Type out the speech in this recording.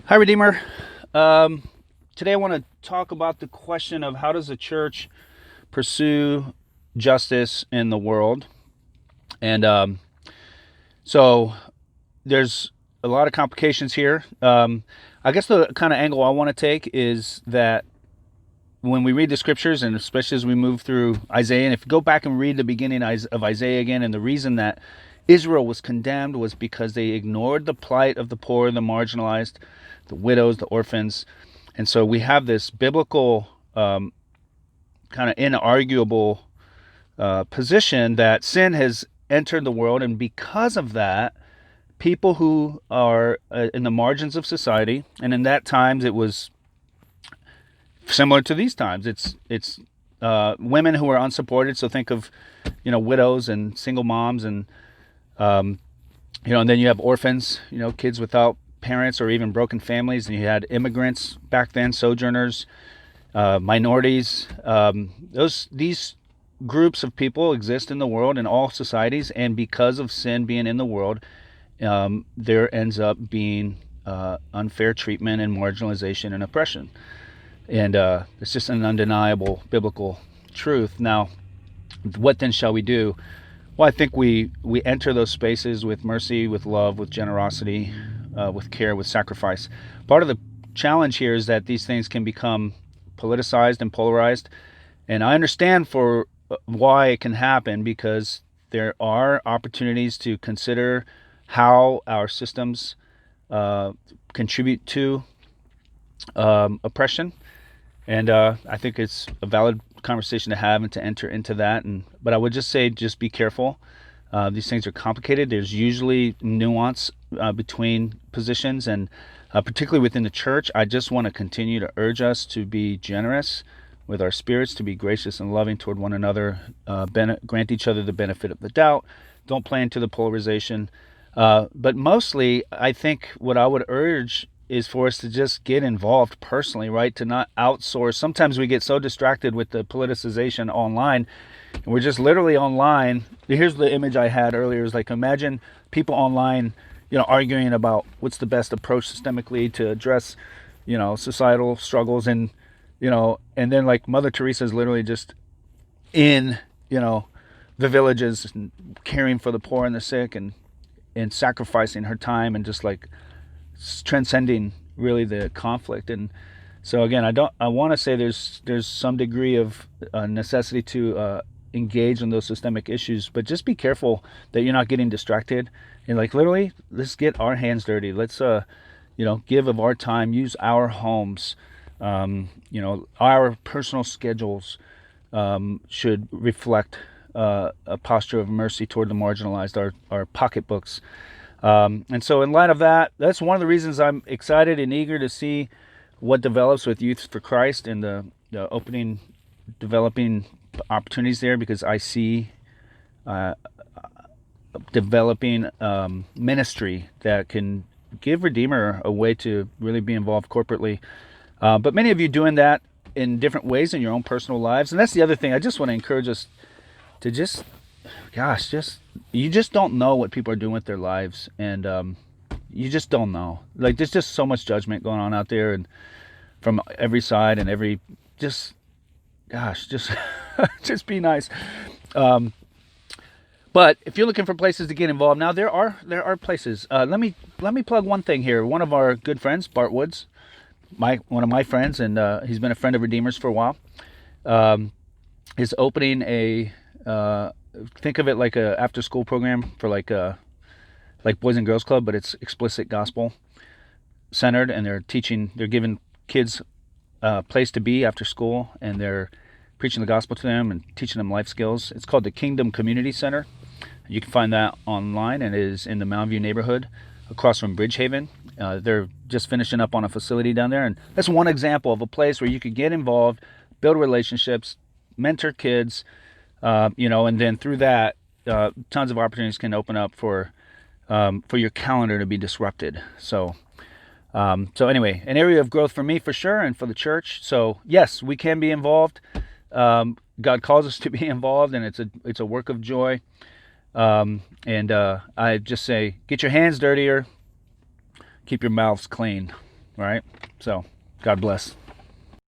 Hi, Redeemer. Um, Today I want to talk about the question of how does the church pursue justice in the world. And so there's a lot of complications here. I guess the kind of angle I want to take is that when we read the scriptures, and especially as we move through Isaiah, and if you go back and read the beginning of Isaiah again, and the reason that Israel was condemned was because they ignored the plight of the poor, the marginalized, the widows, the orphans. And so we have this biblical, kind of inarguable position that sin has entered the world. And because of that, people who are in the margins of society, and in that times it was similar to these times. It's women who are unsupported. So think of widows and single moms, and um, and then you have orphans, kids without parents or even broken families, and you had immigrants back then, sojourners, minorities. These groups of people exist in the world in all societies, and because of sin being in the world, there ends up being unfair treatment and marginalization and oppression. And it's just an undeniable biblical truth. Now, what then shall we do? Well, I think we enter those spaces with mercy, with love, with generosity, with care, with sacrifice. Part of the challenge here is that these things can become politicized and polarized, and I understand for why it can happen, because there are opportunities to consider how our systems uh, contribute to oppression. And I think it's a valid conversation to have and to enter into that. But I would just say, just be careful. These things are complicated. There's usually nuance between positions, and particularly within the church. I just want to continue to urge us to be generous with our spirits, to be gracious and loving toward one another, grant each other the benefit of the doubt. Don't play into the polarization. But mostly, I think what I would urge is for us to just get involved personally, right? To not outsource. Sometimes we get so distracted with the politicization online, and we're just literally online. Here's the image I had earlier: is like, imagine people online, arguing about what's the best approach systemically to address, societal struggles, and then like Mother Teresa is literally just in, the villages and caring for the poor and the sick, and sacrificing her time, and just like transcending really the conflict. And so again, I want to say there's some degree of necessity to engage in those systemic issues, but just be careful that you're not getting distracted. And like, literally, let's get our hands dirty. Let's give of our time, use our homes, our personal schedules should reflect a posture of mercy toward the marginalized, our pocketbooks. And so, in light of that, that's one of the reasons I'm excited and eager to see what develops with Youth for Christ and the opening, developing opportunities there, because I see uh, developing ministry that can give Redeemer a way to really be involved corporately. But many of you doing that in different ways in your own personal lives. And that's the other thing. I just want to encourage us to just, gosh, you just don't know what people are doing with their lives. And you just don't know. Like, there's just so much judgment going on out there, and from every side and just, gosh, just, just be nice. Um, but if you're looking for places to get involved, now there are places. Let me plug one thing here. One of our good friends, Bart Woods, one of my friends, and he's been a friend of Redeemer's for a while, um, is opening a think of it like a after school program for like Boys and Girls Club, but it's explicit gospel centered, and they're giving kids a place to be after school, and they're preaching the gospel to them and teaching them life skills. It's called the Kingdom Community Center. You can find that online, and it is in the Mountain View neighborhood across from Bridgehaven. They're just finishing up on a facility down there, and that's one example of a place where you could get involved, build relationships, mentor kids, and then through that, tons of opportunities can open up for your calendar to be disrupted. So anyway, an area of growth for me for sure, and for the church. So yes, we can be involved. God calls us to be involved, and it's a work of joy. And I just say, get your hands dirtier, keep your mouths clean. All right. So God bless.